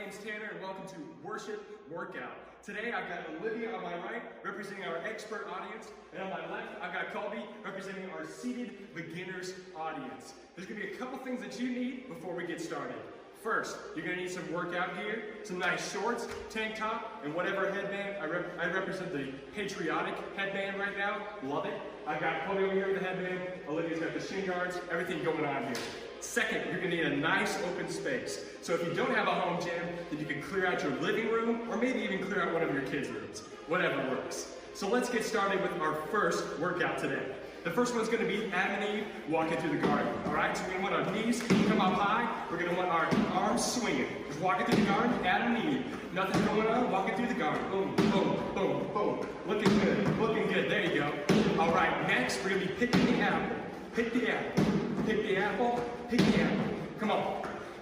name's Tanner, and welcome to Worship Workout. Today, I've got Olivia on my right, representing our expert audience, and on my left, I've got Colby, representing our seated beginners audience. There's gonna be a couple things that you need before we get started. First, you're gonna need some workout gear, some nice shorts, tank top, and whatever headband. I represent the patriotic headband right now. Love it. I've got Colby over here with the headband. Olivia's got the shin guards. Everything going on here. Second, you're gonna need a nice open space. So if you don't have a home gym, then you can clear out your living room, or maybe even clear out one of your kids' rooms. Whatever works. So let's get started with our first workout today. The first one's gonna be Adam and Eve walking through the garden. All right, so we're gonna want our knees come up high. We're gonna want our arms swinging. Just walking through the garden, Adam and Eve. Nothing going on, walking through the garden. Boom, boom, boom, boom. Looking good, looking good. There you go. All right, next we're gonna be picking the apple. Pick the apple, pick the apple, pick the apple. Come on,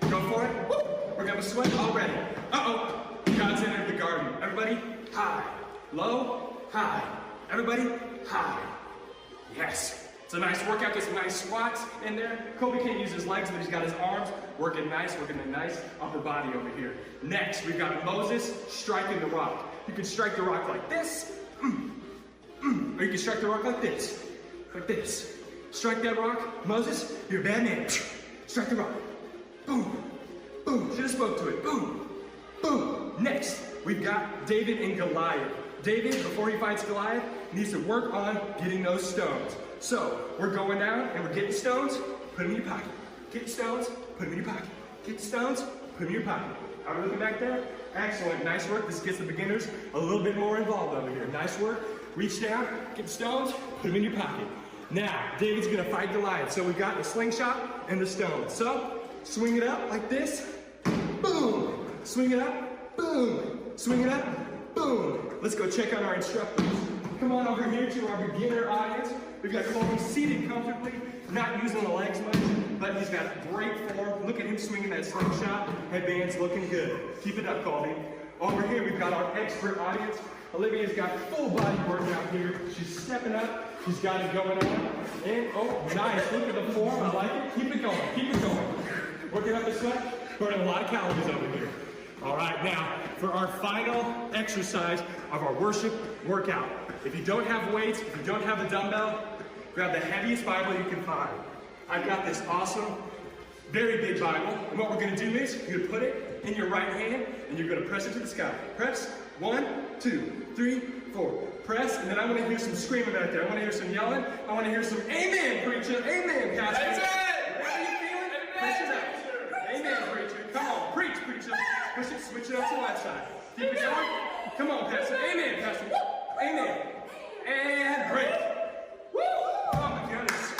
go for it. Woo. We're gonna sweat already. Uh-oh, God's entered the garden. Everybody, high, low, high. Everybody, high. Yes, it's a nice workout. Get some nice squats in there. Colby can't use his legs, but he's got his arms working nice, working a nice upper body over here. Next, we've got Moses striking the rock. You can strike the rock like this, or you can strike the rock like this, like this. Strike that rock. Moses, you're a bad man. Strike the rock. Boom, boom. Should have spoke to it. Boom, boom. Next, we've got David and Goliath. David, before he fights Goliath, needs to work on getting those stones. So, we're going down and we're getting stones, put them in your pocket. Get stones, put them in your pocket. Get stones, put them in your pocket. Are we looking back there? Excellent, nice work. This gets the beginners a little bit more involved over here. Nice work. Reach down, get the stones, put them in your pocket. Now, David's gonna fight Goliath. So we've got the slingshot and the stones. So, swing it up like this. Boom. Swing it up. Boom. Swing it up. Boom. Let's go check on our instructors. Come on over here to our beginner audience. We've got Colby seated comfortably, not using the legs much, but he's got great form. Look at him swinging that slingshot. Headband's looking good. Keep it up, Colby. Over here, we've got our expert audience. Olivia's got full body workout here. She's stepping up. She's got it going on. And, oh, nice. Look at the form. I like it. Keep it going. Keep it going. Working up the sweat. Burning a lot of calories over here. All right, now, for our final exercise of our worship workout. If you don't have weights, if you don't have a dumbbell, grab the heaviest Bible you can find. I've got this awesome, very big Bible. And what we're going to do is, you're going to put it in your right hand, and you're going to press it to the sky. Press. 1, 2, 3, 4. Press, and then I want to hear some screaming back there. I want to hear some yelling. I want to hear some amen, preacher. Amen, pastor. That's it. How are you feeling? Press it up. Amen, preacher. Come on, preach, preacher. Push it, switch it up to the left side. Keep it going. Come on, pastor. Amen, pastor. Amen. And break. Woo! Oh my goodness.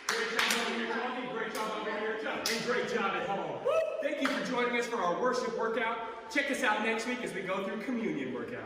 Great job over here, Colby. Great job over here, and great job at home. Thank you for joining us for our worship workout. Check us out next week as we go through communion workout.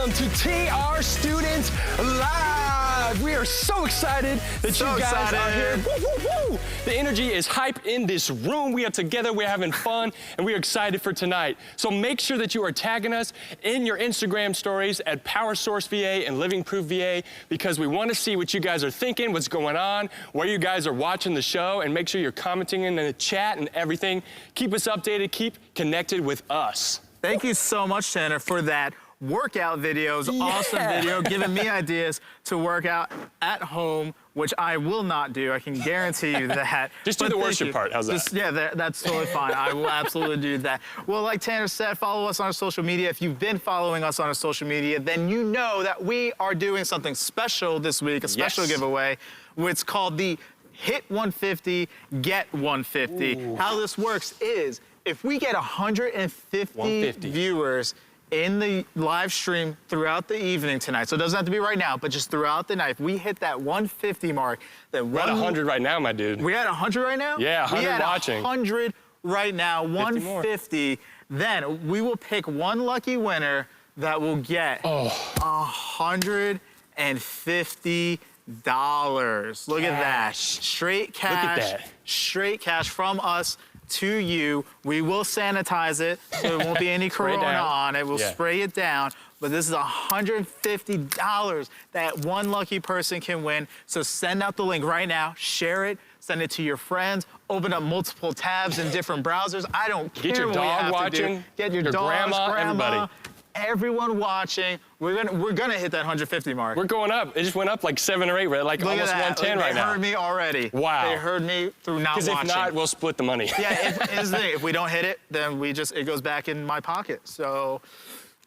To TRStudents Live! We are so excited that you guys are here. Woo, woo, woo. The energy is hype in this room. We are together, we're having fun, and we are excited for tonight. So make sure that you are tagging us in your Instagram stories at Power Source VA and Living Proof VA, because we want to see what you guys are thinking, what's going on, where you guys are watching the show, and make sure you're commenting in the chat and everything. Keep us updated, keep connected with us. Thank you so much, Tanner, for that workout videos, awesome video, giving me ideas to work out at home, which I will not do. I can guarantee you that. Just do the worship part. How's that? Yeah, that's totally fine. I will absolutely do that. Well, like Tanner said, follow us on our social media. If you've been following us on our social media, then you know that we are doing something special this week, a special giveaway. It's called the Hit 150, Get 150. Ooh. How this works is, if we get 150 viewers in the live stream throughout the evening tonight, so it doesn't have to be right now, but just throughout the night, if we hit that 150 mark, then we're at 100 right now, my dude. We at 100 right now? Yeah, 100 watching. 100 right now, 150. Then we will pick one lucky winner that will get $150. Look at that. Straight cash. Look at that. Straight cash from us to you. We will sanitize it, so there won't be any corona on it. We'll spray it down. But this is $150 that one lucky person can win. So send out the link right now, share it, send it to your friends, open up multiple tabs in different browsers. I don't care. Get your dog watching. Get your dogs, grandma, everybody. Everyone watching. We're gonna hit that 150 mark. We're going up. It just went up like 7 or 8, right? Like almost 110 right now. They heard me already. Wow. They heard me through not watching. Because if not, we'll split the money. Yeah, here's the thing. If we don't hit it, then it goes back in my pocket. So,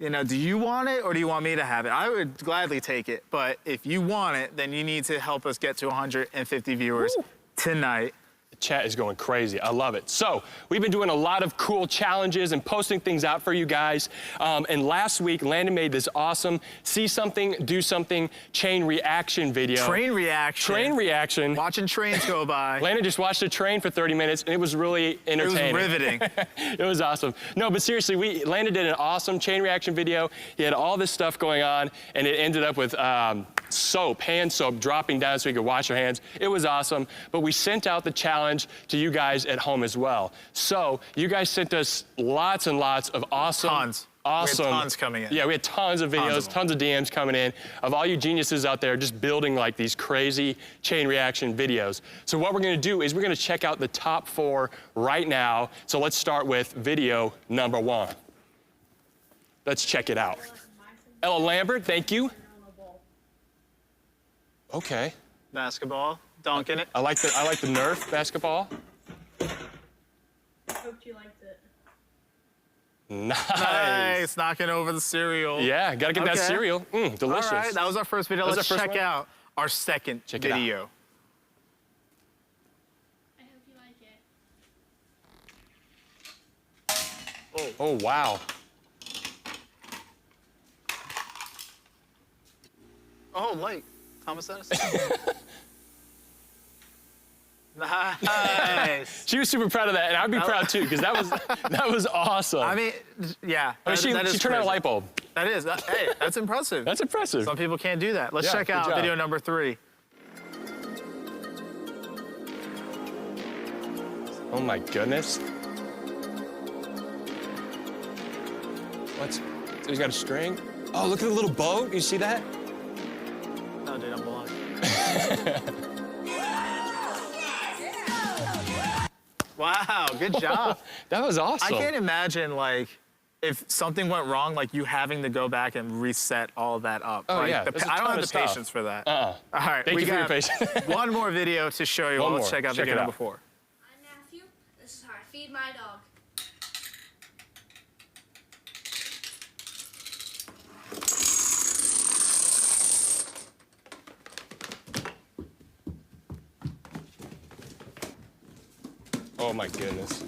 you know, do you want it or do you want me to have it? I would gladly take it, but if you want it, then you need to help us get to 150 viewers tonight. The chat is going crazy. I love it. So we've been doing a lot of cool challenges and posting things out for you guys. And last week, Landon made this awesome see something, do something chain reaction video. Train reaction. Train reaction. Watching trains go by. Landon just watched a train for 30 minutes, and it was really entertaining. It was riveting. It was awesome. No, but seriously, Landon did an awesome chain reaction video. He had all this stuff going on, and it ended up with soap, hand soap, dropping down so you could wash your hands. It was awesome. But we sent out the challenge to you guys at home as well. So you guys sent us lots and lots of awesome. Awesome. We had tons coming in. Yeah, we had tons of videos, tons of DMs coming in of all you geniuses out there just building like these crazy chain reaction videos. So what we're gonna do is we're gonna check out the top 4 right now. So let's start with video number 1. Let's check it out. Ella Lambert, thank you. Okay. Basketball, dunking it. I like the Nerf basketball. Hope you liked it. Nice. Knocking over the cereal. Yeah, gotta get that cereal. Delicious. All right, that was our first video. Let's check out our second video. I hope you like it. Oh, wow. Oh, like Thomas Edison. Nice. She was super proud of that, and I'd be proud too, because that was awesome. I mean, yeah. She turned on a light bulb. That is. Hey, that's impressive. That's impressive. Some people can't do that. Let's check out video number 3. Oh my goodness. What? So he's got a string. Oh, look at the little boat. You see that? No, dude, I'm blind. Wow, good job. That was awesome. I can't imagine, like, if something went wrong, like you having to go back and reset all that up. Oh, like, yeah. I don't have the patience for that. All right, Thank you for your patience. one more video to show you. Let's check out video number 4. I'm Matthew. This is how I feed my dog. Oh my goodness.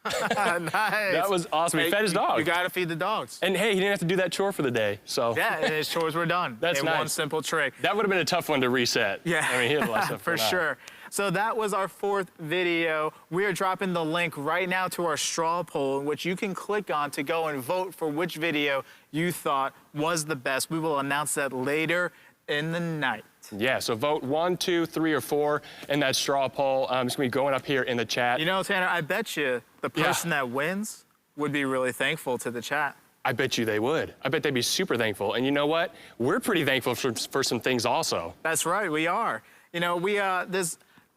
Nice. That was awesome. He fed his dog. You gotta feed the dogs. And hey, he didn't have to do that chore for the day, so. Yeah, and his chores were done. That's nice. One simple trick. That would have been a tough one to reset. Yeah. I mean, he had a lot of stuff for going on. sure. So that was our 4th video. We are dropping the link right now to our straw poll, which you can click on to go and vote for which video you thought was the best. We will announce that later in the night. Yeah, so vote 1, 2, 3, or 4 in that straw poll. It's gonna be going up here in the chat. You know, Tanner, I bet you the person that wins would be really thankful to the chat. I bet you they would. I bet they'd be super thankful. And you know what? We're pretty thankful for some things also. That's right, we are. You know,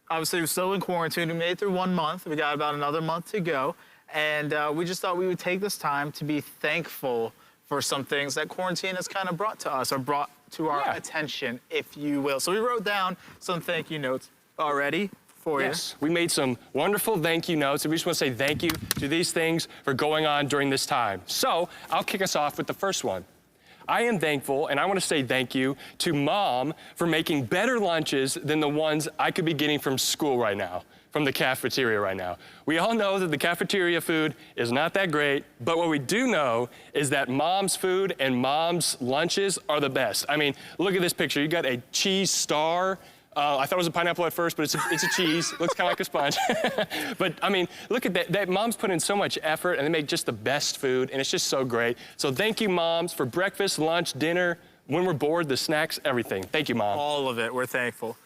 obviously we're still in quarantine. We made it through 1 month. We got about another month to go. And we just thought we would take this time to be thankful for some things that quarantine has kind of brought to us, or brought to our attention, if you will. So we wrote down some thank you notes already for you. Yes, we made some wonderful thank you notes, and we just want to say thank you to these things for going on during this time. So I'll kick us off with the first one. I am thankful, and I want to say thank you to Mom for making better lunches than the ones I could be getting from school right now. from the cafeteria right now. We all know that the cafeteria food is not that great, but what we do know is that mom's food and mom's lunches are the best. I mean, look at this picture. You got a cheese star. I thought it was a pineapple at first, but it's a cheese. Looks kind of like a sponge. But I mean, look at that. That moms put in so much effort, and they make just the best food, and it's just so great. So thank you, moms, for breakfast, lunch, dinner, when we're bored, the snacks, everything. Thank you, Mom. All of it. We're thankful.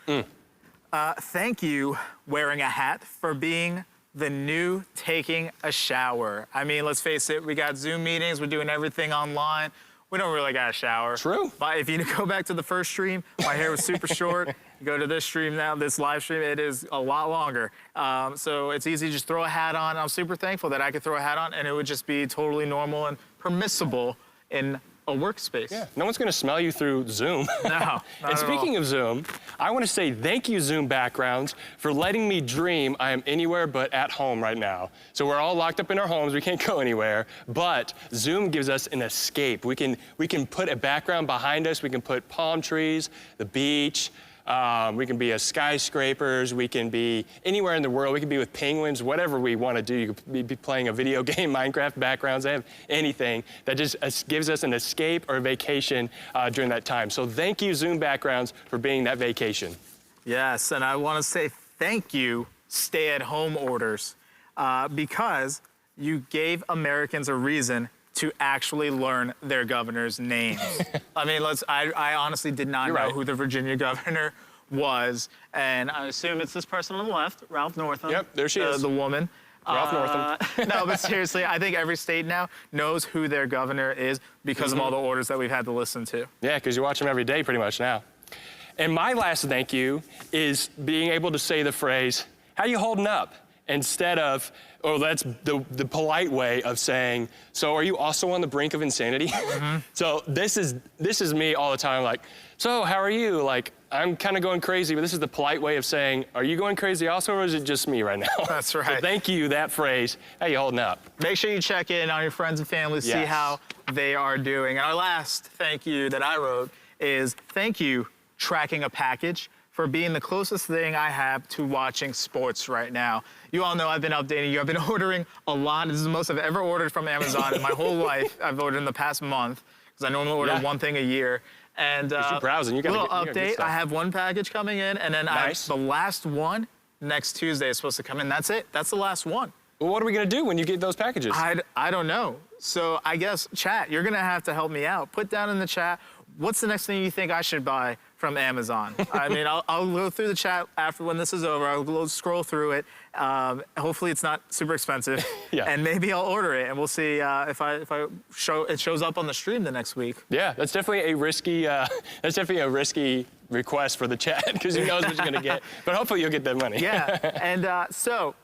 Thank you, wearing a hat, for being the new taking a shower. I mean, let's face it, we got Zoom meetings, we're doing everything online. We don't really got a shower. True. But if you go back to the first stream, my hair was super short. You go to this stream now, this live stream, it is a lot longer. So it's easy to just throw a hat on. I'm super thankful that I could throw a hat on and it would just be totally normal and permissible in a workspace. Yeah, no one's gonna smell you through Zoom. No, And speaking of Zoom, I wanna say thank you, Zoom Backgrounds, for letting me dream I am anywhere but at home right now. So we're all locked up in our homes, we can't go anywhere, but Zoom gives us an escape. We can put a background behind us, we can put palm trees, the beach, we can be at skyscrapers, we can be anywhere in the world, we can be with penguins, whatever we want to do. You could be playing a video game, Minecraft backgrounds, they have anything that just gives us an escape or a vacation during that time. So thank you, Zoom Backgrounds, for being that vacation. Yes, and I want to say thank you, stay-at-home orders, because you gave Americans a reason to actually learn their governor's names. I mean, I honestly did not know who the Virginia governor was, and I assume it's this person on the left, Ralph Northam. Yep, there she is. The woman. Ralph Northam. No, but seriously, I think every state now knows who their governor is because of all the orders that we've had to listen to. Yeah, because you watch them every day pretty much now. And my last thank you is being able to say the phrase, "How you holding up?" instead of, oh, that's the polite way of saying, so are you also on the brink of insanity? So this is me all the time, like, so how are you? Like, I'm kind of going crazy, but this is the polite way of saying, are you going crazy also, or is it just me right now? That's right. So thank you, that phrase. How you holding up? Make sure you check in on your friends and family, see how they are doing. And our last thank you that I wrote is thank you, tracking a package, for being the closest thing I have to watching sports right now. You all know I've been updating you. I've been ordering a lot. This is the most I've ever ordered from Amazon in my whole life. I've ordered in the past month, because I normally order one thing a year. And you're browsing. You got little update, I have one package coming in, and then the last one next Tuesday is supposed to come in. That's it. That's the last one. Well, what are we gonna do when you get those packages? I don't know. So I guess, chat, you're gonna have to help me out. Put down in the chat, what's the next thing you think I should buy from Amazon? I mean, I'll go through the chat after when this is over. I'll scroll through it. Hopefully it's not super expensive. And maybe I'll order it, and we'll see if it shows up on the stream the next week. Yeah, that's definitely a risky request for the chat, because who knows what you're gonna get. But hopefully you'll get that money. Yeah, and so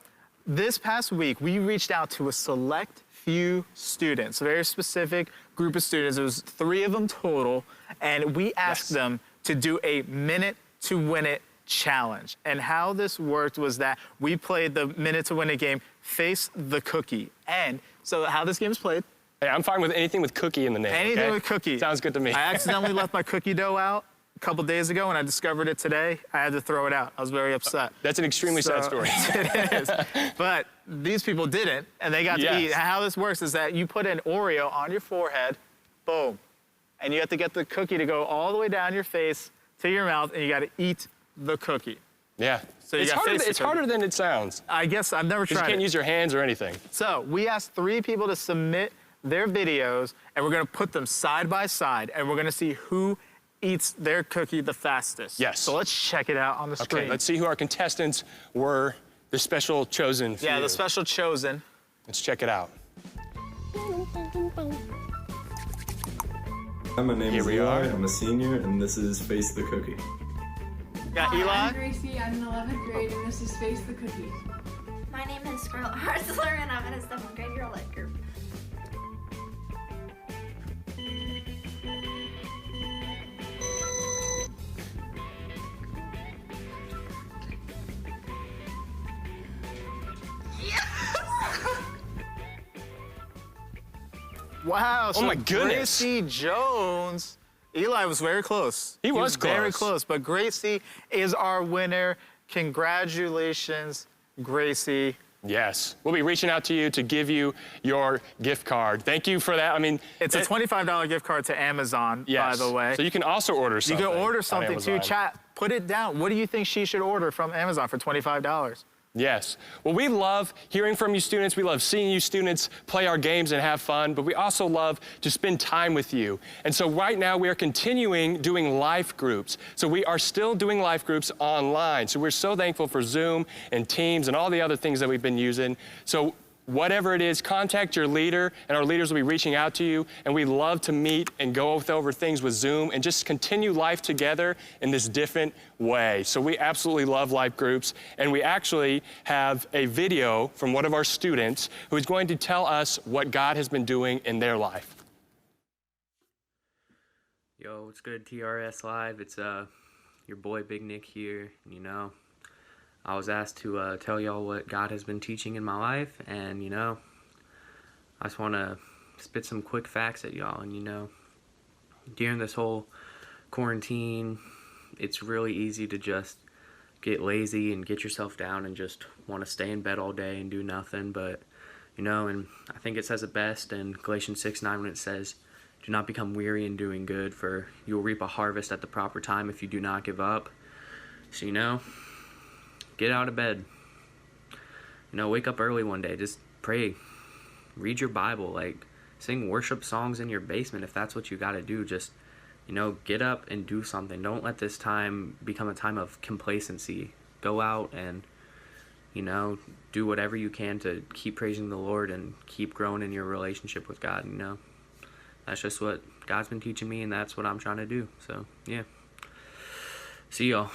this past week, we reached out to a select few students, a very specific group of students. There was 3 of them total, and we asked them to do a minute to win it challenge. And how this worked was that we played the minute to win it game, Face the Cookie. And so how this game is played. Hey, I'm fine with anything with cookie in the name. Anything with cookie. Sounds good to me. I accidentally left my cookie dough out a couple days ago, and I discovered it today. I had to throw it out. I was very upset. That's an extremely sad story. It is. But these people didn't, and they got to eat. How this works is that you put an Oreo on your forehead, boom, and you have to get the cookie to go all the way down your face to your mouth, and you got to eat the cookie. Yeah. So it's harder than it sounds. I guess I've never tried it. You can't use your hands or anything. So we asked 3 people to submit their videos, and we're gonna put them side by side, and we're gonna see who eats their cookie the fastest. Yes. So let's check it out on the screen. Okay, let's see who our contestants were, the special chosen few. Yeah, the special chosen. Let's check it out. Hi, my name is Eli. I'm a senior, and this is Face the Cookie. Got Eli. I'm Gracie. I'm in 11th grade, and this is Face the Cookie. My name is Scarlett Hartzler, and I'm in a 7th grade girl lit group. Wow. Oh my goodness. Gracie Jones. Eli was very close. He was close. Very close. But Gracie is our winner. Congratulations, Gracie. Yes. We'll be reaching out to you to give you your gift card. Thank you for that. I mean, it's a $25 gift card to Amazon, yes. by the way. So you can also order something. You can order something too. Chat, put it down. What do you think she should order from Amazon for $25? Yes. Well, we love hearing from you students. We love seeing you students play our games and have fun, but we also love to spend time with you. And so right now we are continuing doing life groups. So we are still doing life groups online. So we're so thankful for Zoom and Teams and all the other things that we've been using. So whatever it is, contact your leader, and our leaders will be reaching out to you. And we love to meet and go over things with Zoom and just continue life together in this different way. So we absolutely love life groups. And we actually have a video from one of our students who is going to tell us what God has been doing in their life. Yo, what's good, TRS Live? It's your boy Big Nick here. You know, I was asked to tell y'all what God has been teaching in my life, and, you know, I just want to spit some quick facts at y'all. And, you know, during this whole quarantine, it's really easy to just get lazy and get yourself down and just want to stay in bed all day and do nothing. But, you know, and I think it says it best in Galatians 6:9 when it says, "Do not become weary in doing good, for you will reap a harvest at the proper time if you do not give up." So, you know, get out of bed. You know, wake up early one day. Just pray. Read your Bible. Like, sing worship songs in your basement if that's what you got to do. Just, you know, get up and do something. Don't let this time become a time of complacency. Go out and, you know, do whatever you can to keep praising the Lord and keep growing in your relationship with God, you know. That's just what God's been teaching me, and that's what I'm trying to do. So, yeah. See y'all.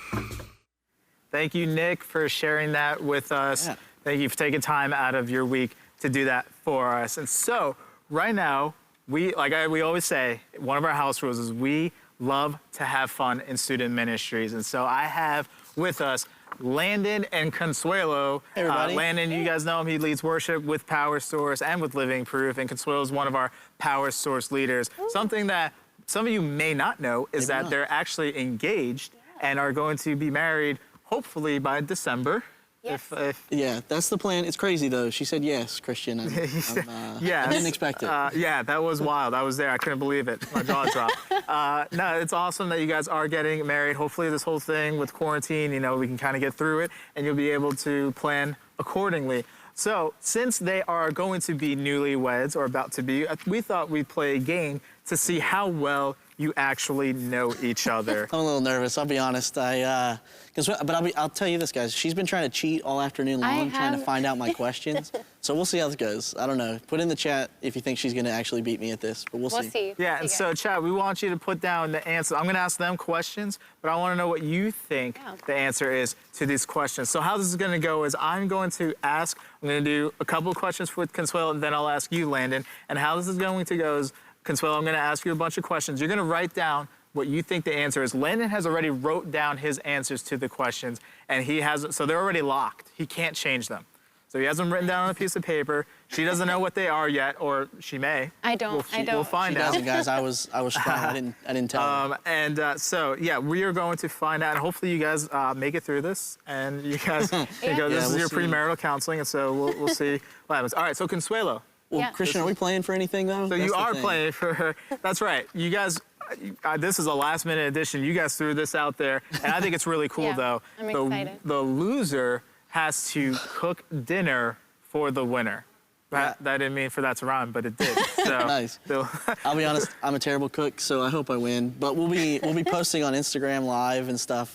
Thank you, Nick, for sharing that with us. Yeah. Thank you for taking time out of your week to do that for us. And so, right now, we always say, one of our house rules is we love to have fun in student ministries. And so I have with us Landon and Consuelo. Hey, everybody. Landon, you guys know him. He leads worship with Power Source and with Living Proof. And Consuelo is one of our Power Source leaders. Ooh. Something that some of you may not know is that they're actually engaged and are going to be married hopefully by December. Yes. Yeah, that's the plan. It's crazy, though. She said yes, Christian. Yes. I didn't expect it. Yeah, that was wild. I was there. I couldn't believe it. My jaw dropped. No, it's awesome that you guys are getting married. Hopefully this whole thing with quarantine, you know, we can kind of get through it, and you'll be able to plan accordingly. So, since they are going to be newlyweds, or about to be, we thought we'd play a game to see how well you actually know each other. I'm a little nervous, I'll be honest. I'll tell you this, guys. She's been trying to cheat all afternoon long, trying to find out my questions. So we'll see how this goes. I don't know. Put in the chat if you think she's going to actually beat me at this, but we'll see. Yeah, and so, chat, we want you to put down the answer. I'm going to ask them questions, but I want to know what you think the answer is to these questions. So how this is going to go is I'm going to ask, I'm going to do a couple of questions with Consuelo, and then I'll ask you, Landon. And how this is going to go is, Consuelo, I'm going to ask you a bunch of questions. You're going to write down what you think the answer is. Landon has already wrote down his answers to the questions, and so they're already locked. He can't change them. So he has them written down on a piece of paper. She doesn't know what they are yet, or she may. I don't. We'll find out. She doesn't, guys. I was trying. I didn't tell her. So yeah, we are going to find out. And hopefully you guys make it through this, and you guys can go. This is your premarital counseling, and so we'll see what happens. All right. So Consuelo. Well, Christian, are we playing for anything though? So you are playing for her. That's right. You guys. This is a last-minute addition. You guys threw this out there, and I think it's really cool, though. I'm excited. The loser has to cook dinner for the winner. That didn't mean for that to rhyme, but it did. So, nice. I'll be honest, I'm a terrible cook, so I hope I win. But we'll be posting on Instagram Live and stuff.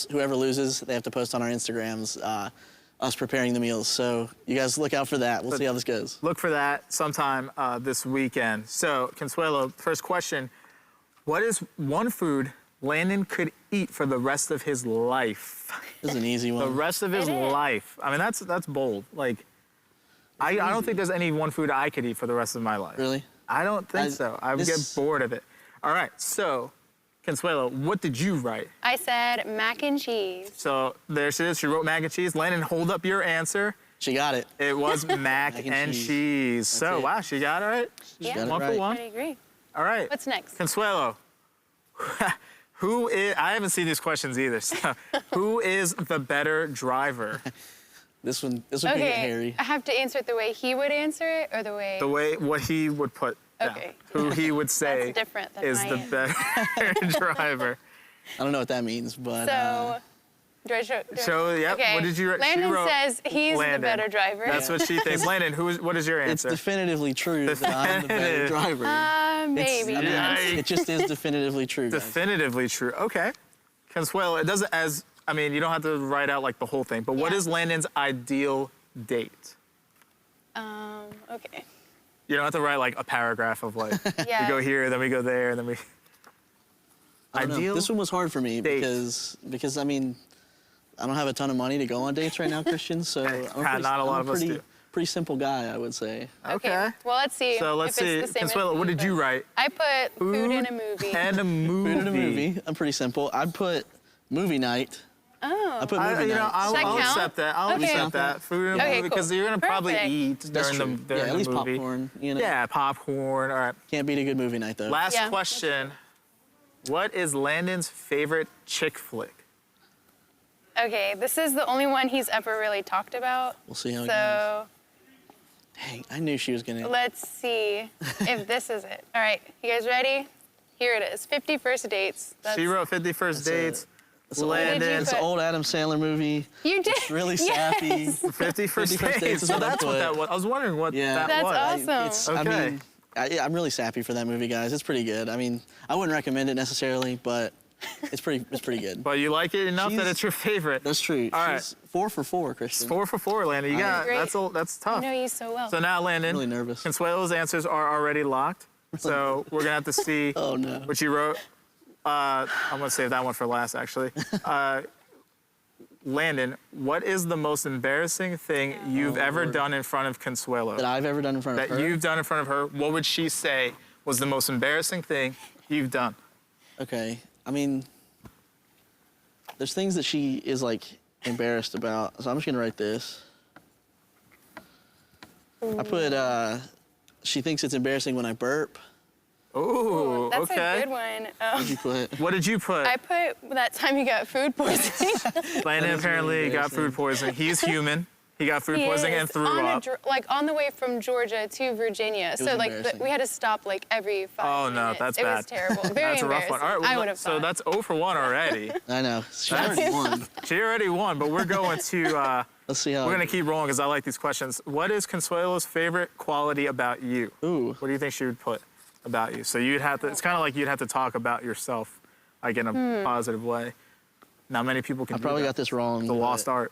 Whoever loses, they have to post on our Instagrams. Us preparing the meals. So you guys look out for that. We'll see how this goes. Look for that sometime this weekend. So, Consuelo, first question. What is one food Landon could eat for the rest of his life? This is an easy one. The rest of his life. I mean, that's bold. Like, I don't think there's any one food I could eat for the rest of my life. Really? I don't think so. I would get bored of it. All right, so, Consuelo, what did you write? I said mac and cheese. So there she is. She wrote mac and cheese. Landon, hold up your answer. She got it. It was mac and cheese. So, wow, she got it right. She got it one right. for one. I agree. All right. What's next? Consuelo, who is, I haven't seen these questions either, so who is the better driver? This one could get hairy. I have to answer it the way he would answer it, or the way what he would put down. Okay. Who he would say That's different than is the mine. better driver. I don't know what that means, but So, do I show? Yep. Okay. What did you write? Landon She wrote says he's Landon. the better driver. That's what she thinks. Landon, what is your it's answer? definitively true that I'm the better driver. Maybe. I mean, Yikes. it just is definitively true. Guys. Definitively true. Okay. Consuelo, it doesn't you don't have to write out like the whole thing, but what Yeah. is Landon's ideal date? Okay. You don't have to write like a paragraph of like, Yeah. we go here, then we go there, and then we. I don't know. Ideal This one was hard for me date. because I mean, I don't have a ton of money to go on dates right now, Christian. So not a lot of us do. Pretty simple guy, I would say. Okay. Well, let's see. So let's if see. It's the same Consuelo, as what me, did you but write? I put food in a movie. And a movie. Food in a movie. I'm pretty simple. I'd put movie night. Oh. I put movie night. I'll Does that count? accept that. I'll Okay. accept that. Food in a Okay, movie because cool. you're gonna probably Perfect. eat That's during true. the At least movie. popcorn. You know. Yeah, popcorn. All right. Can't beat a good movie night though. Last Yeah. question. What is Landon's favorite chick flick? Okay, this is the only one he's ever really talked about. We'll see how it goes. So Dang, I knew she was gonna. let's see if this is it. All right, you guys ready? Here it is, 50 First Dates. She wrote 50 First Dates. It's an Landon. It's an old Adam Sandler movie. You did. It's really Yes. sappy. 50 First 50 First Dates. Dates is So what I that's what put. that was. I was wondering what Yeah. that That's was. awesome. I Okay. mean, I'm really sappy for that movie, guys. It's pretty good. I mean, I wouldn't recommend it necessarily, but it's pretty good. But you like it enough that She's- it's your favorite. That's true. All right. She's 4 for 4, Christian. It's 4 for 4, Landon. You got Great. that's I tough. know you so well. So now, Landon, really nervous. Consuelo's answers are already locked. So we're gonna have to see Oh no. what you wrote. I'm gonna save that one for last, actually. Landon, what is the most embarrassing thing you've ever done in front of Consuelo? That I've ever done in front of That her. you've done in front of her. What would she say was the most embarrassing thing you've done? Okay. I mean, there's things that she is like embarrassed about. So I'm just gonna write this. I put she thinks it's embarrassing when I burp. Ooh, That's okay. a good one. What did you put? What did you put? I put that time you got food poisoning. Landon is apparently really got embarrassing. food poisoning. He's human. He got food He poisoning is and threw on up. on the way from Georgia to Virginia. was So like embarrassing. we had to stop like every 5 Oh, no, minutes. that's it bad. was terrible. Very That's a rough one. embarrassing. All right, well, I would have so thought. that's 0 for 1 already. I know. She already won. She already won, but we're going to, Let's see how. we're going to keep rolling because I like these questions. What is Consuelo's favorite quality about you? Ooh. What do you think she would put about you? So you'd have to, it's kind of like you'd have to talk about yourself, like in a positive way. Not many people can I do probably that. got this wrong. The but lost art.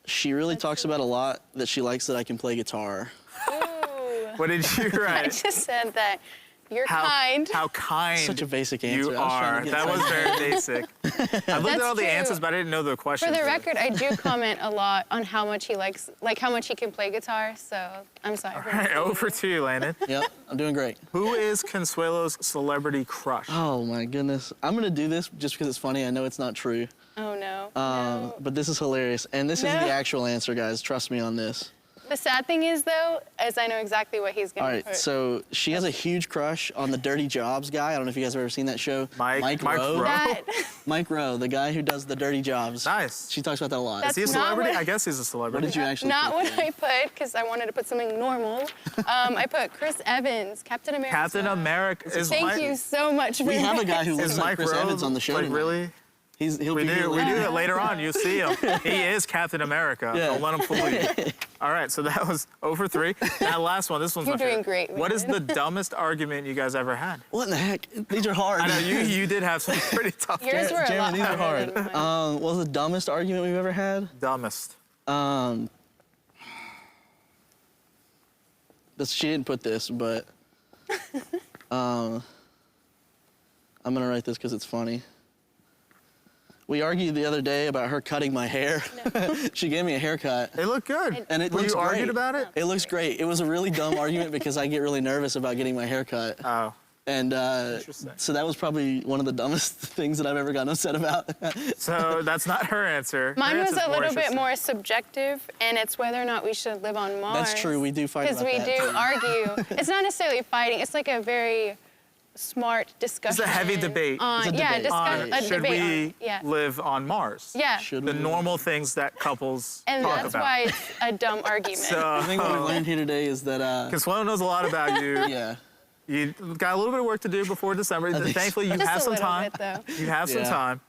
She really talks about a lot that she likes that I can play guitar. Ooh. What did you I write? just said that you're kind. How kind Such a basic answer. you I was trying are. to get That was something. very basic. I looked at That's all the true. answers, but I didn't know the For questions. the record, I do comment a lot on how much he likes, like how much he can play guitar. So I'm sorry. All right, 0 for 2, Landon. Yep, I'm doing great. Who is Consuelo's celebrity crush? Oh my goodness. I'm gonna do this just because it's funny. I know it's not true. Oh no. No. But this is hilarious. And this is No. the actual answer, guys. Trust me on this. The sad thing is though, is I know exactly what he's gonna All right, put. so she has a huge crush on the Dirty Jobs guy. I don't know if you guys have ever seen that show. Mike Rowe. Rowe. that, Mike Rowe, the guy who does the dirty jobs. Nice. She talks about that a lot. Is he a That's not celebrity? what- I guess he's a celebrity. What did you actually not put what there? I put because I wanted to put something normal. I put Chris Evans, Captain America. Captain America. Is Thank Mike, you so much for We have a that. guy who looks Is like Mike Chris Rowe Evans on the show like tonight. really? He'll We be here do. We later. do that later on. You see him. He is Captain America. Yeah. Don't let him fool you. All right, so that was 0 for 3. Now last one. This one's You're my favorite. doing great, What is the Landon. dumbest argument you guys ever had? What in the heck? These are hard. I know you did have some pretty tough. Yours were a Jeremy, lot these are harder hard. than mine. What was the dumbest argument we've ever had? Dumbest. She didn't put this, but I'm gonna write this because it's funny. We argued the other day about her cutting my hair. She gave me a haircut. It looked good. And it Were looks you great. argued about it? It looks great. It was a really dumb argument because I get really nervous about getting my hair cut. Oh. And Interesting. so that was probably one of the dumbest things that I've ever gotten upset about. So that's not her answer. Mine Her was answer's a little bit interesting. more subjective, and it's whether or not we should live on Mars. That's true. We do fight Because about we that. do argue. It's not necessarily fighting. It's like a very smart discussion. It's a heavy debate. On, It's a yeah, debate. a Should debate. we Yeah. live on Mars? Yeah. The normal things that couples And talk that's about. why it's a dumb argument. So, I think what we learned here today is that, because Sloan knows a lot about you. yeah. You got a little bit of work to do before December. think so. Thankfully, you Just have a some little time. bit, though. You have some Yeah. time.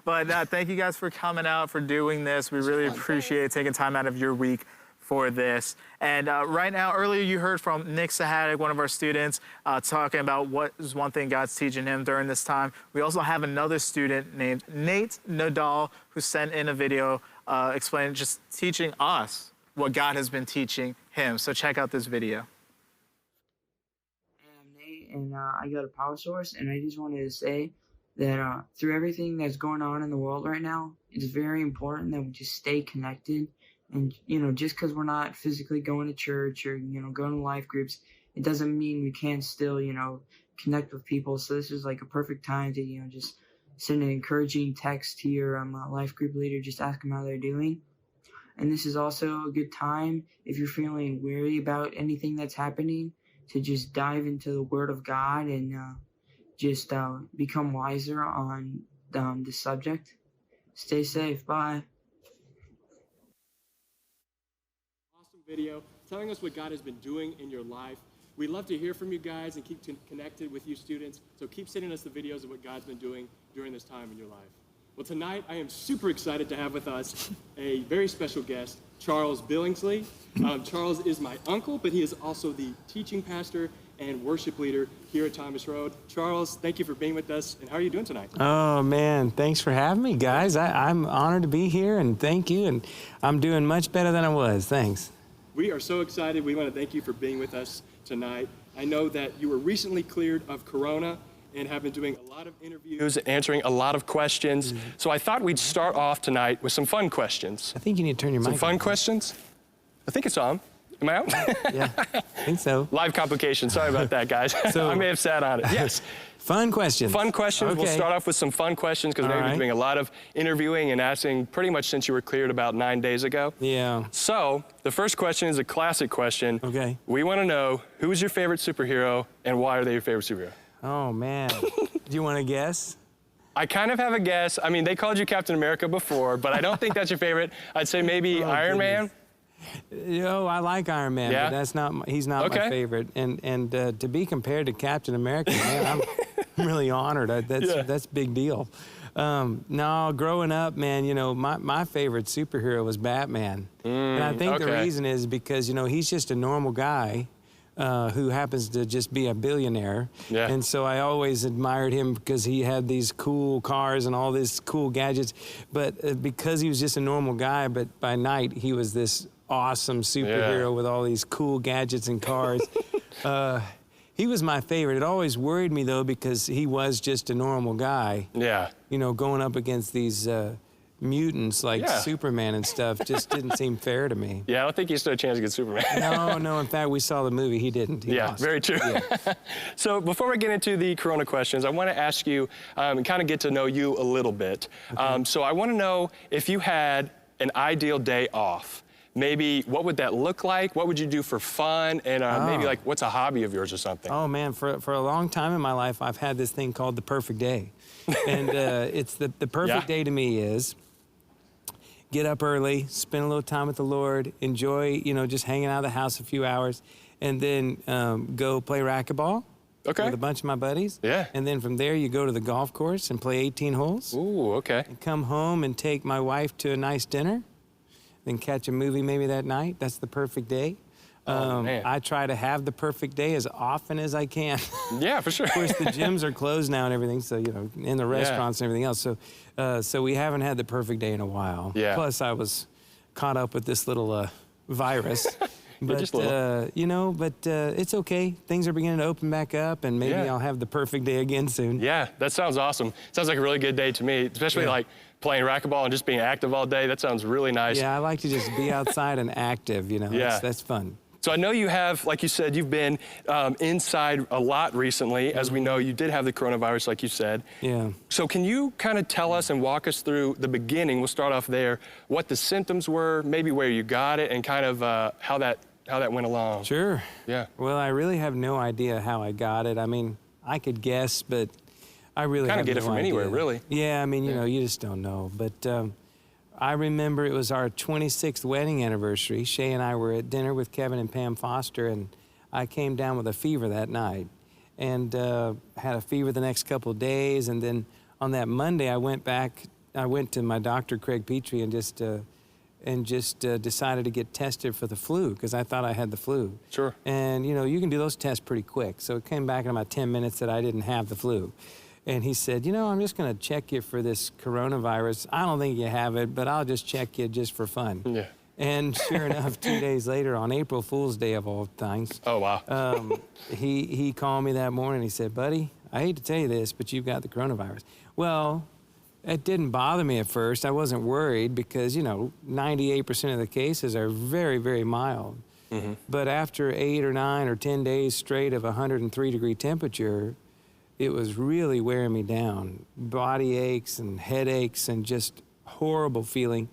But thank you guys for coming out, for doing this. We really appreciate taking time out of your week for this. And right now, earlier you heard from Nick Sahadik, one of our students, talking about what is one thing God's teaching him during this time. We also have another student named Nate Nadal who sent in a video explaining, just teaching us what God has been teaching him. So check out this video. I'm Nate, and I go to Power Source, and I just wanted to say that through everything that's going on in the world right now, it's very important that we just stay connected. And, just because we're not physically going to church or, going to life groups, it doesn't mean we can't still, connect with people. So this is like a perfect time to, just send an encouraging text to your life group leader, just ask them how they're doing. And this is also a good time, if you're feeling weary about anything that's happening, to just dive into the Word of God and just become wiser on the subject. Stay safe. Bye. Awesome video telling us what God has been doing in your life. We love to hear from you guys and keep connected with you students. So keep sending us the videos of what God's been doing during this time in your life. Well, tonight I am super excited to have with us a very special guest, Charles Billingsley. Charles is my uncle, but he is also the teaching pastor and worship leader here at Thomas Road. Charles, thank you for being with us, and how are you doing tonight? Oh, man, thanks for having me, guys. I'm honored to be here, and thank you, and I'm doing much better than I was. Thanks. We are so excited. We want to thank you for being with us tonight. I know that you were recently cleared of corona and have been doing a lot of interviews and answering a lot of questions. So I thought we'd start off tonight with some fun questions. I think you need to turn your mic Some fun on. questions? I think it's on. Am I out? Yeah, I think so. Live complications. Sorry about that, guys. So- I may have sat on it. Yes. Fun questions. Fun questions. Okay. We'll start off with some fun questions because All we've been right. doing a lot of interviewing and asking pretty much since you were cleared about 9 days ago. Yeah. So the first question is a classic question. Okay. We want to know, who is your favorite superhero and why are they your favorite superhero? Oh, man. Do you want to guess? I kind of have a guess. I mean, they called you Captain America before, but I don't think that's your favorite. I'd say maybe Oh, Iron Man. I like Iron Man, Yeah? but that's not. He's not Okay. my favorite. And to be compared to Captain America, man, I'm really honored. That's a big deal. No, growing up, man, my favorite superhero was Batman, and I think the okay. reason is because he's just a normal guy. Who happens to just be a billionaire. Yeah. And so I always admired him because he had these cool cars and all these cool gadgets. But because he was just a normal guy, but by night he was this awesome superhero with all these cool gadgets and cars. He was my favorite. It always worried me, though, because he was just a normal guy. Yeah. Going up against these mutants like Superman and stuff just didn't seem fair to me. Yeah, I don't think he stood a chance against Superman. No. In fact, we saw the movie. He didn't. He lost. Very true. Yeah. So before we get into the Corona questions, I want to ask you and kind of get to know you a little bit. Okay. So I want to know if you had an ideal day off. Maybe what would that look like? What would you do for fun? And maybe like what's a hobby of yours or something? Oh, man, for a long time in my life, I've had this thing called the perfect day. And it's the perfect day to me is get up early, spend a little time with the Lord, enjoy, just hanging out of the house a few hours, and then go play racquetball with a bunch of my buddies. Yeah. And then from there, you go to the golf course and play 18 holes. Ooh, okay. And come home and take my wife to a nice dinner, then catch a movie maybe that night. That's the perfect day. Man. I try to have the perfect day as often as I can. Yeah, for sure. Of course, the gyms are closed now and everything, so, in the restaurants and everything else. So we haven't had the perfect day in a while. Yeah. Plus, I was caught up with this little virus. But, just a little. it's okay. Things are beginning to open back up, and maybe I'll have the perfect day again soon. Yeah, that sounds awesome. Sounds like a really good day to me, especially like playing racquetball and just being active all day. That sounds really nice. Yeah, I like to just be outside and active, Yeah. That's fun. So I know you have, like you said, you've been inside a lot recently. As we know, you did have the coronavirus, like you said. Yeah. So can you kind of tell us and walk us through the beginning? We'll start off there. What the symptoms were, maybe where you got it, and kind of how that went along. Sure. Yeah. Well, I really have no idea how I got it. I mean, I could guess, but I really Kind have of get no it from anywhere, idea. really. Yeah, I mean, you know, you just don't know. But I remember it was our 26th wedding anniversary. Shay and I were at dinner with Kevin and Pam Foster, and I came down with a fever that night and had a fever the next couple of days. And then on that Monday, I went to my doctor, Craig Petrie, and just decided to get tested for the flu because I thought I had the flu. Sure. And, you know, you can do those tests pretty quick. So it came back in about 10 minutes that I didn't have the flu. And he said, you know, I'm just going to check you for this coronavirus. I don't think you have it, but I'll just check you just for fun. Yeah. And sure enough, 2 days later, on April Fool's Day of all things, Oh, wow. he called me that morning. He said, buddy, I hate to tell you this, but you've got the coronavirus. Well, it didn't bother me at first. I wasn't worried because, you know, 98% of the cases are very, very mild. Mm-hmm. But after 8 or 9 or 10 days straight of 103-degree temperature, it was really wearing me down. Body aches and headaches and just horrible feeling.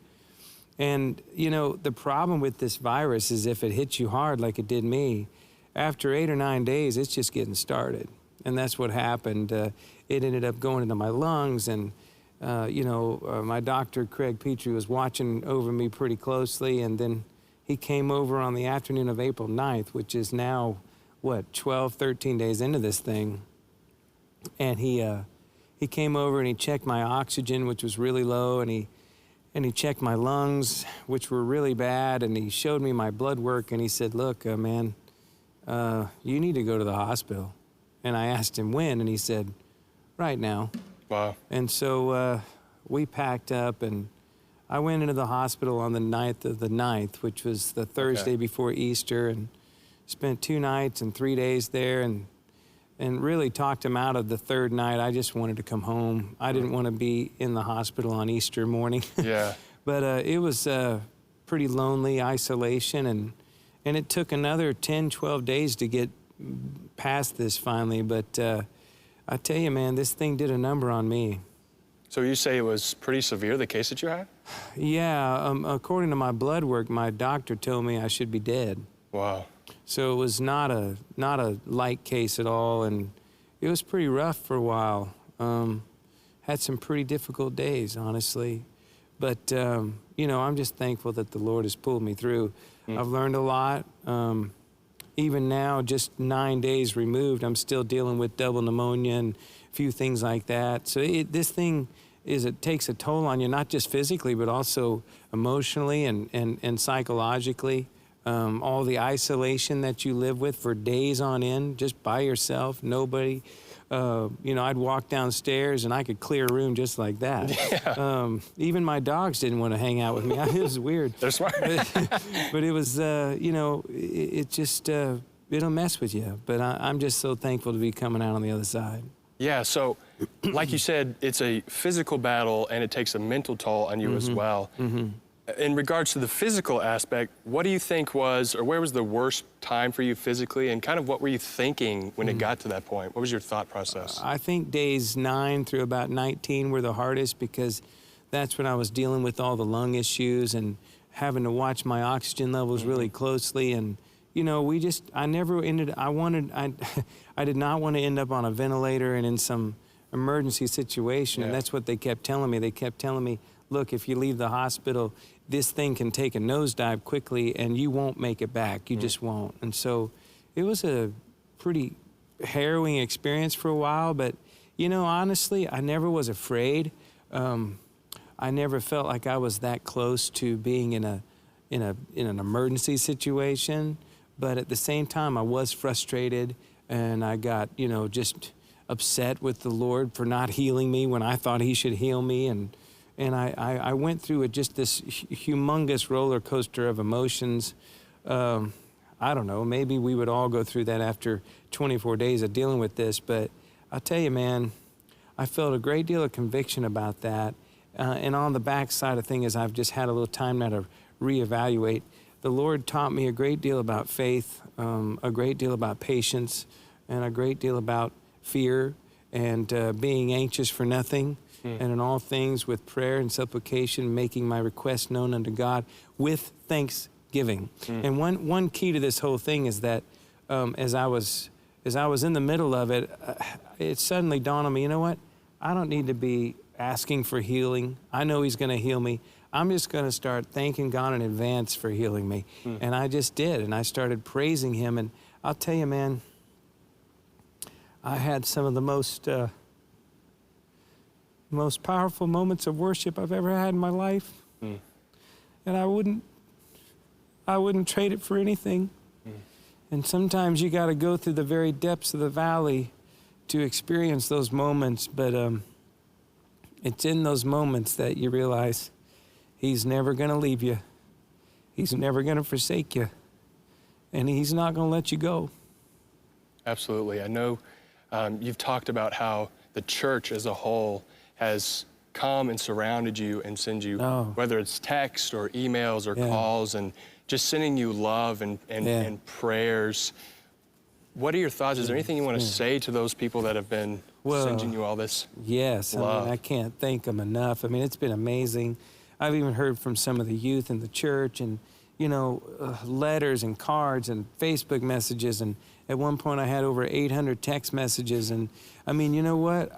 And, you know, the problem with this virus is if it hits you hard like it did me, after 8 or 9 days, it's just getting started. And that's what happened. It ended up going into my lungs, and, my doctor, Craig Petrie, was watching over me pretty closely, and then he came over on the afternoon of April 9th, which is now, 12, 13 days into this thing. And he came over and he checked my oxygen, which was really low, and he checked my lungs, which were really bad, and he showed me my blood work, and he said, look, man, you need to go to the hospital. And I asked him when, and he said, right now. Wow. And so we packed up, and I went into the hospital on the 9th of the 9th, which was the Thursday before Easter, and spent 2 nights and 3 days there, and really talked him out of the third night. I just wanted to come home. I didn't want to be in the hospital on Easter morning. Yeah. But it was pretty lonely isolation, and it took another 10, 12 days to get past this finally. But I tell you, man, this thing did a number on me. So you say it was pretty severe, the case that you had? Yeah, according to my blood work, my doctor told me I should be dead. Wow. So it was not a light case at all, and it was pretty rough for a while. Had some pretty difficult days, honestly. But, I'm just thankful that the Lord has pulled me through. I've learned a lot. Even now, just 9 days removed, I'm still dealing with double pneumonia and a few things like that. So this thing it takes a toll on you, not just physically, but also emotionally and psychologically. All the isolation that you live with for days on end, just by yourself, nobody. I'd walk downstairs and I could clear a room just like that. Yeah. Even my dogs didn't want to hang out with me. It was weird. They're smart. But it was, it just, it'll mess with you. But I'm just so thankful to be coming out on the other side. Yeah, so like you said, it's a physical battle and it takes a mental toll on you as well. Mm-hmm. In regards to the physical aspect, what do you think where was the worst time for you physically, and kind of what were you thinking when it got to that point? What was your thought process? I think days 9 through about 19 were the hardest because that's when I was dealing with all the lung issues and having to watch my oxygen levels really closely. And, I did not want to end up on a ventilator and in some emergency situation. Yeah. And that's what they kept telling me. They kept telling me, look, if you leave the hospital, this thing can take a nosedive quickly and you won't make it back. You just won't. And so it was a pretty harrowing experience for a while, but honestly, I never was afraid. I never felt like I was that close to being in an emergency situation, but at the same time I was frustrated, and I got, just upset with the Lord for not healing me when I thought he should heal me. And I went through just this humongous roller coaster of emotions. I don't know, maybe we would all go through that after 24 days of dealing with this, but I'll tell you, man, I felt a great deal of conviction about that. And on the backside of things, I've just had a little time now to reevaluate. The Lord taught me a great deal about faith, a great deal about patience, and a great deal about fear and being anxious for nothing. And in all things with prayer and supplication, making my requests known unto God with thanksgiving. And one key to this whole thing is that as I was as I was in the middle of it, it suddenly dawned on me, you know what? I don't need to be asking for healing. I know he's going to heal me. I'm just going to start thanking God in advance for healing me. And I just did, and I started praising him. And I'll tell you, man, I had some of the most powerful moments of worship I've ever had in my life. And I wouldn't trade it for anything. And sometimes you got to go through the very depths of the valley to experience those moments, but it's in those moments that you realize he's never going to leave you. He's never going to forsake you. And he's not going to let you go. Absolutely. I know you've talked about how the church as a whole has come and surrounded you and send you, whether it's text or emails or calls, and just sending you love and prayers. What are your thoughts? Is there anything you want to say to those people that have been sending you all this love? I mean, I can't thank them enough. I mean, it's been amazing. I've even heard from some of the youth in the church, and, you know, letters and cards and Facebook messages. And at one point I had over 800 text messages. And I mean, you know what?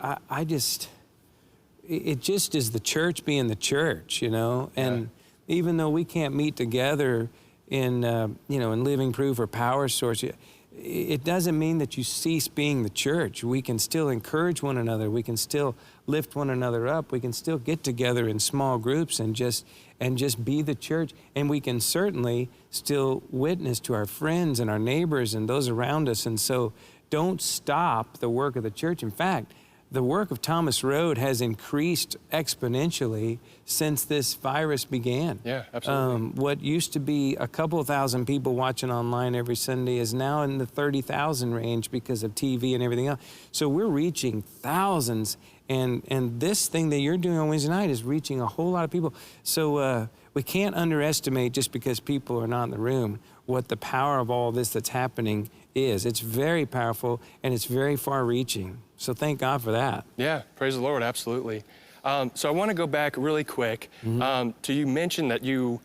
It just is the church being the church, you know? And even though we can't meet together in, in Living Proof or Power Source, it doesn't mean that you cease being the church. We can still encourage one another. We can still lift one another up. We can still get together in small groups and just be the church. And we can certainly still witness to our friends and our neighbors and those around us. And so don't stop the work of the church. In fact, the work of Thomas Road has increased exponentially since this virus began. Yeah, absolutely. What used to be a couple thousand people watching online every Sunday is now in the 30,000 range because of TV and everything else. So we're reaching thousands, and this thing that you're doing on Wednesday night is reaching a whole lot of people. So we can't underestimate, just because people are not in the room, what the power of all this that's happening is. It's very powerful, and it's very far-reaching. So thank God for that. Yeah, praise the Lord, absolutely. So I want to go back really quick to, you mentioned that you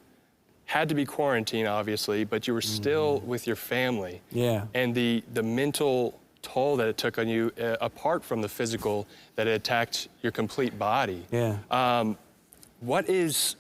had to be quarantined, obviously, but you were still with your family. Yeah. And the mental toll that it took on you, apart from the physical, that it attacked your complete body. Yeah. What is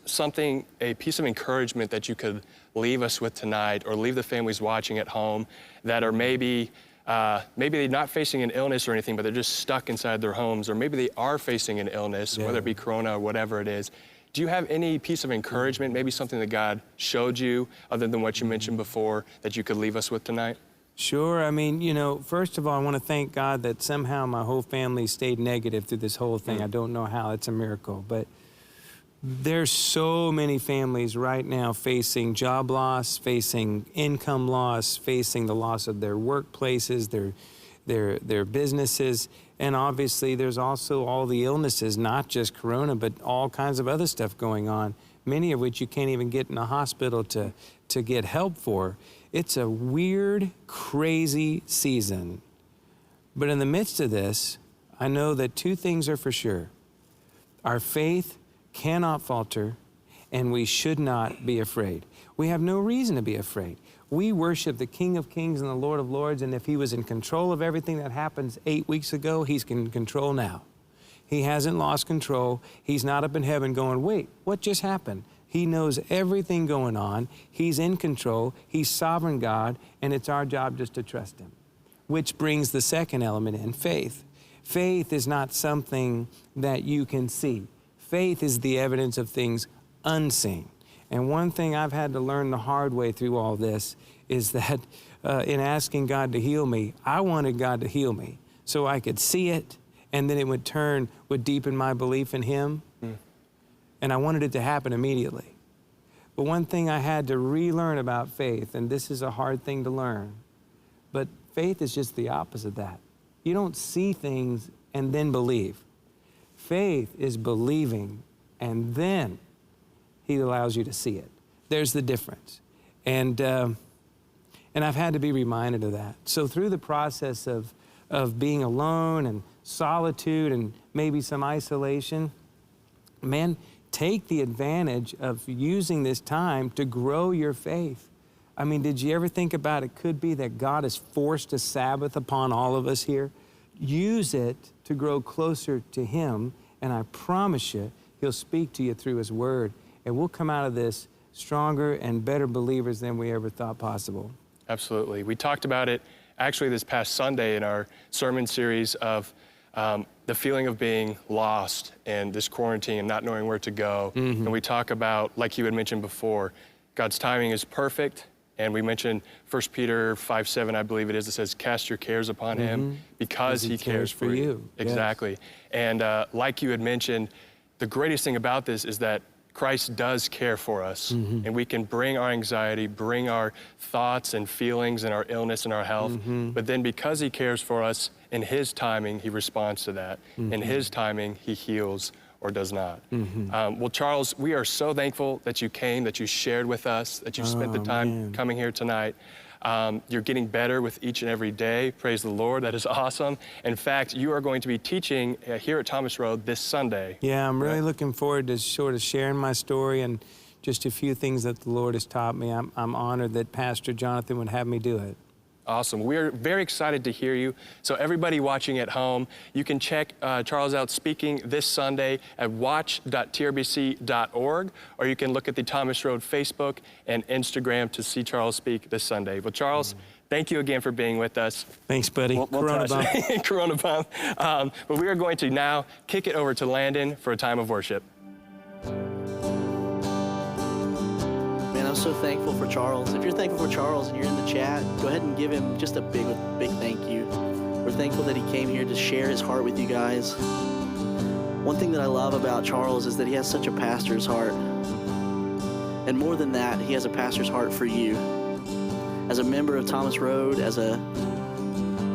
a piece of encouragement that you could leave us with tonight, or leave the families watching at home that are maybe they're not facing an illness or anything, but they're just stuck inside their homes, or maybe they are facing an illness, whether it be corona or whatever it is. Do you have any piece of encouragement, maybe something that God showed you, other than what you mentioned before, that you could leave us with tonight? Sure. I mean, first of all, I want to thank God that somehow my whole family stayed negative through this whole thing. I don't know how. It's a miracle. But there's so many families right now facing job loss, facing income loss, facing the loss of their workplaces, their businesses. And obviously there's also all the illnesses, not just corona, but all kinds of other stuff going on, many of which you can't even get in a hospital to get help for. It's a weird, crazy season. But in the midst of this, I know that two things are for sure. Our faith cannot falter, and we should not be afraid. We have no reason to be afraid. We worship the King of Kings and the Lord of Lords, and if he was in control of everything that happened 8 weeks ago, he's in control now. He hasn't lost control. He's not up in heaven going, wait, what just happened? He knows everything going on. He's in control. He's sovereign God, and it's our job just to trust him. Which brings the second element in, faith. Faith is not something that you can see. Faith is the evidence of things unseen. And one thing I've had to learn the hard way through all this is that in asking God to heal me, I wanted God to heal me so I could see it, and then it would deepen my belief in him. And I wanted it to happen immediately. But one thing I had to relearn about faith, and this is a hard thing to learn, but faith is just the opposite of that. You don't see things and then believe. Faith is believing, and then he allows you to see it. There's the difference. And I've had to be reminded of that. So through the process of being alone and solitude and maybe some isolation, man, take the advantage of using this time to grow your faith. I mean, did you ever think about it could be that God has forced a Sabbath upon all of us here? Use it to grow closer to Him, and I promise you, He'll speak to you through His Word, and we'll come out of this stronger and better believers than we ever thought possible. Absolutely. We talked about it actually this past Sunday in our sermon series of the feeling of being lost and this quarantine and not knowing where to go. And we talk about, like you had mentioned before, God's timing is perfect. And we mentioned 1 Peter 5:7, I believe it is, that says, cast your cares upon Him because He cares for you. Exactly. Yes. And like you had mentioned, the greatest thing about this is that Christ does care for us, and we can bring our anxiety, bring our thoughts and feelings and our illness and our health, but then because He cares for us, in His timing, He responds to that. In His timing, He heals or does not. Well, Charles, we are so thankful that you came, that you shared with us, that you spent the time coming here tonight. You're getting better with each and every day. Praise the Lord. That is awesome. In fact, you are going to be teaching here at Thomas Road this Sunday. Yeah, I'm really looking forward to sort of sharing my story and just a few things that the Lord has taught me. I'm honored that Pastor Jonathan would have me do it. Awesome. We're very excited to hear you. So everybody watching at home, you can check Charles out speaking this Sunday at watch.trbc.org, or you can look at the Thomas Road Facebook and Instagram to see Charles speak this Sunday. Well, Charles, thank you again for being with us. Thanks, buddy. Corona bump. Corona bump. But we are going to now kick it over to Landon for a time of worship. I'm so thankful for Charles. If you're thankful for Charles and you're in the chat, go ahead and give him just a big thank you. We're thankful that he came here to share his heart with you guys. One thing that I love about Charles is that he has such a pastor's heart. And more than that, he has a pastor's heart for you. As a member of Thomas Road, as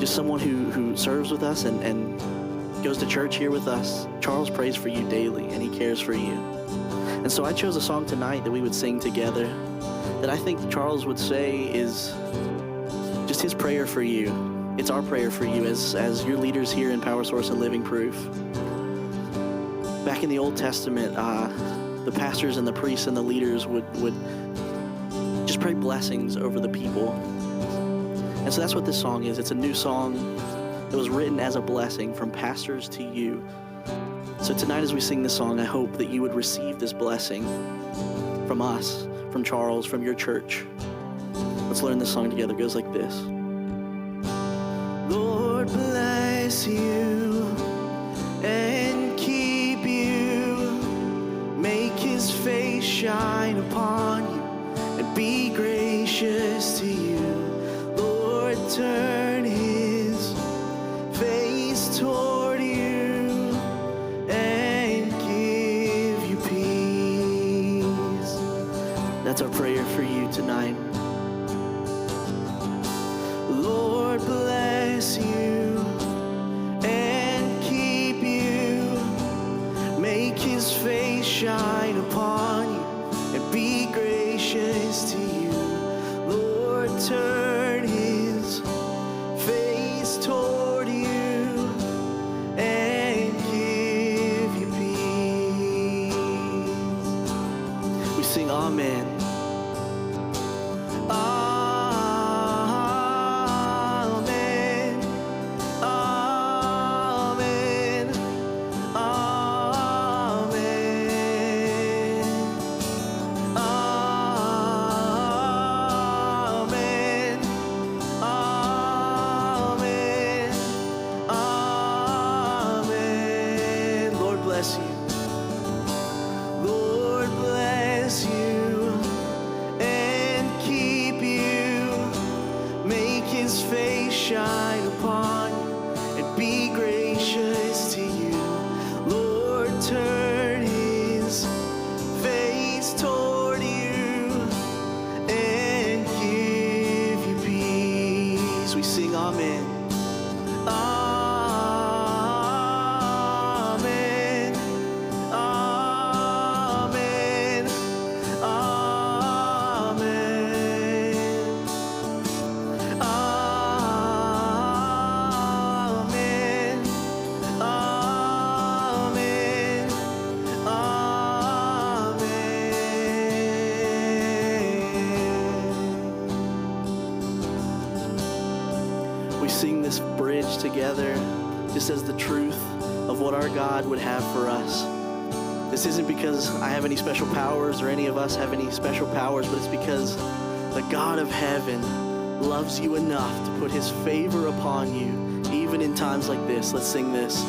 just someone who serves with us and goes to church here with us, Charles prays for you daily and he cares for you. And so I chose a song tonight that we would sing together that I think Charles would say is just his prayer for you. It's our prayer for you as your leaders here in Power Source and Living Proof. Back in the Old Testament, the pastors and the priests and the leaders would just pray blessings over the people. And so that's what this song is. It's a new song that was written as a blessing from pastors to you. So tonight as we sing this song, I hope that you would receive this blessing from us, from Charles, from your church. Let's learn this song together. It goes like this. Lord bless you and keep you. Make His face shine upon you and be gracious to you. Lord, turn His face toward you and give you peace. That's our prayer for you tonight. Lord bless you and keep you. Make His face shine upon you and be gracious to you. Lord, turn His face toward you and give you peace. We sing Amen. we sing this bridge together just as the truth of what our God would have for us. This isn't because I have any special powers or any of us have any special powers, but it's because the God of heaven loves you enough to put his favor upon you, even in times like this. Let's sing this.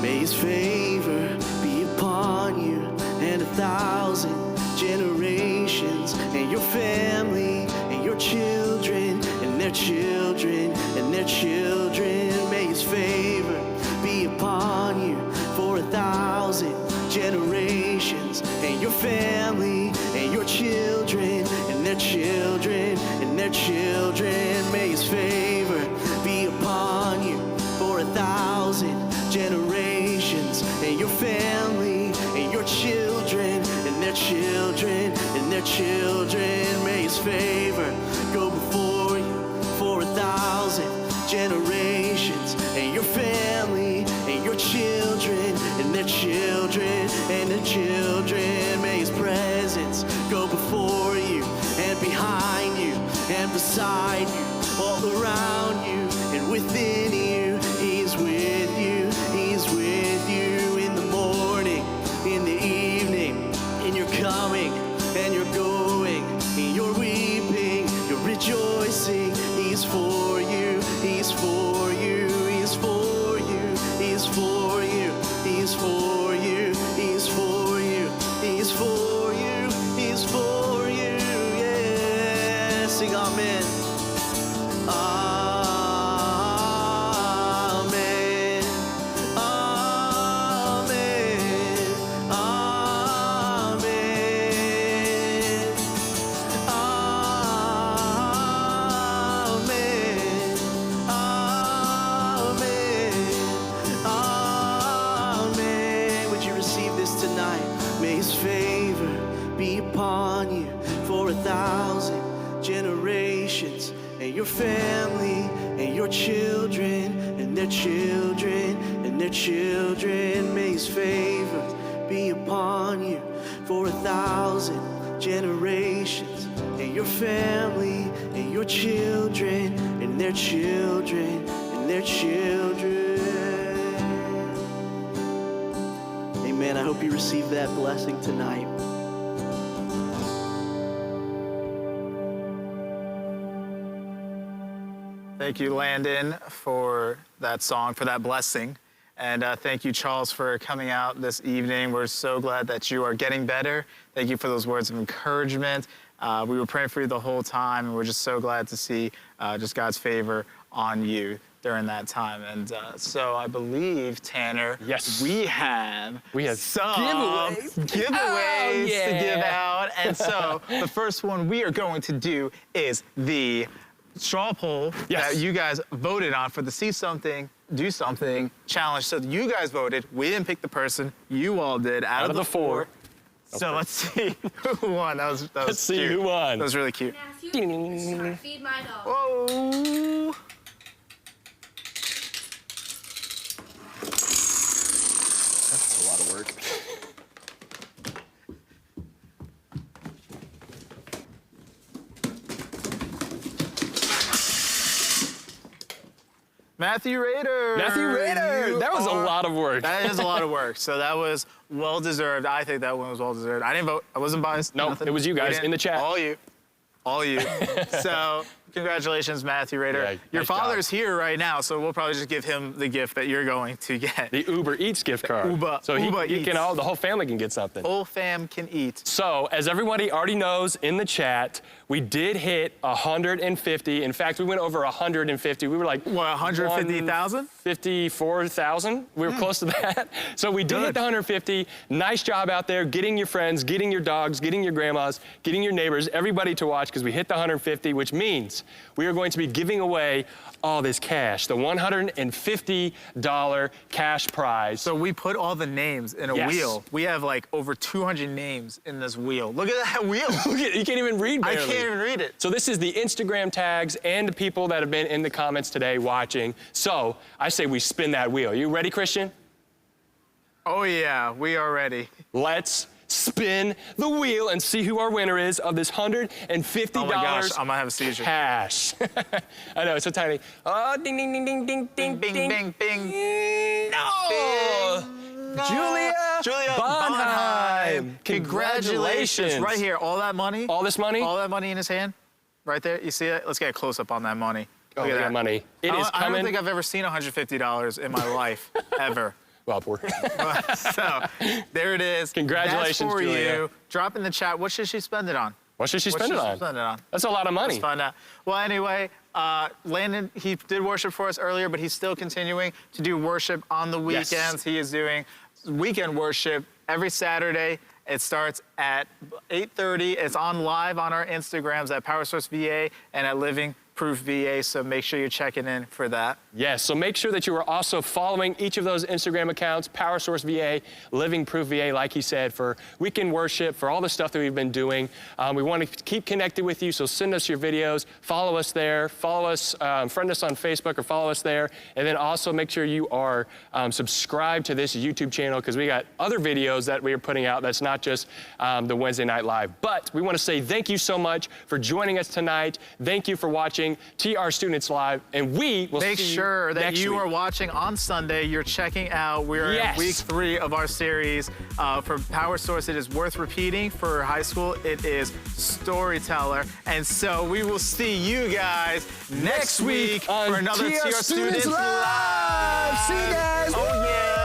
May his favor be upon you and 1,000 generations, and your family and your children and their children and their children. May his favor be upon you for 1,000 generations, and your family and your children and their children and their children. May his favor be upon you for 1,000 generations, and your family and your children and their children and their children. May his favor go before you for 1,000 generations, and your family and your children and their children and their children. May his presence go before you and behind you and beside you, all around you and within you. He's with you, he's with you in the morning, in the evening, in your coming and your going, in your weeping, your rejoicing. He's for you, he's for you, he's for you, he's for you, he's for you, he's for you, he's for you, he's for you. Yeah, sing amen. Amen. Amen. Amen. Amen. Amen. Would you receive this tonight? May his favor be upon you for 1,000 generations, and your family and your children and their children and their children. May his favor be upon you for 1,000 generations, and your family and your children and their children and their children. Amen. I hope you receive that blessing tonight. Thank you, Landon, for that song, for that blessing. And thank you, Charles, for coming out this evening. We're so glad that you are getting better. Thank you for those words of encouragement. We were praying for you the whole time, and we're just so glad to see just God's favor on you during that time. And so I believe, Tanner, yes, we have some giveaways oh, yeah, to give out. And so the first one we are going to do is the straw poll that you guys voted on for the See Something, Do Something challenge. So you guys voted. We didn't pick the person. You all did out of the four. So let's see who won. That was let's see cute. who won. That was really cute. Matthew, feed my dog. Whoa. That's a lot of work. Matthew Rader. Matthew Rader. That was a lot of work. That is a lot of work. So that was well-deserved. I think that one was well-deserved. I didn't vote. I wasn't biased. No, it was you guys in the chat. All you. All you. So congratulations, Matthew Rader. Yeah, Your nice father's job. here right now, so we'll probably just give him the gift that you're going to get. The Uber Eats gift card. So he can the whole family can get something. Whole fam can eat. So as everybody already knows in the chat, we did hit 150. In fact, we went over 150. We were like, what, 150,000? 54,000. We were close to that. So we did hit the 150. Nice job out there getting your friends, getting your dogs, getting your grandmas, getting your neighbors, everybody to watch, because we hit the 150, which means we are going to be giving away all this cash, the $150 cash prize. So we put all the names in a wheel. We have like over 200 names in this wheel. Look at that wheel. Look at, you can't even read barely. I can't even read it. So this is the Instagram tags and the people that have been in the comments today watching. So I say we spin that wheel. You ready, Christian? Oh yeah, we are ready. Let's spin the wheel and see who our winner is of this $150 Oh my gosh, I might have a seizure. cash. I know, it's so tiny. Oh, ding, ding, ding, ding, ding, Bing, ding, bing, ding. bing, bing. No! Julia Bonheim. Congratulations. Right here, all that money. All this money? All that money in his hand. Right there, you see it? Let's get a close-up on that money. Look at that money. It is I coming. don't think I've ever seen $150 in my life, ever. Well, poor. So, there it is. Congratulations, That's for Julia. you. Drop in the chat, what should she spend it on? What should she spend it on? Spend it on? That's a lot of money. Let's find out. Well, anyway, Landon, he did worship for us earlier, but he's still continuing to do worship on the weekends. Yes. He is doing weekend worship every Saturday. It starts at 8:30. It's on live on our Instagrams at PowerSource VA and at Living Proof VA, so make sure you're checking in for that. Yes, so make sure that you are also following each of those Instagram accounts, PowerSource VA, Living Proof VA, like he said, for weekend worship, for all the stuff that we've been doing. We want to keep connected with you, so send us your videos, follow us there, follow us, friend us on Facebook or follow us there, and then also make sure you are subscribed to this YouTube channel because we got other videos that we are putting out that's not just the Wednesday Night Live. But we want to say thank you so much for joining us tonight. Thank you for watching TRStudents Live, and we will Make see you sure that next you week. are watching on Sunday. You're checking out. We're in week 3 of our series for PowerSource. It is worth repeating. For high school, it is Storyteller. And so we will see you guys next week on for another TRStudents TRStudents Live. Live. See you guys. Oh, yeah.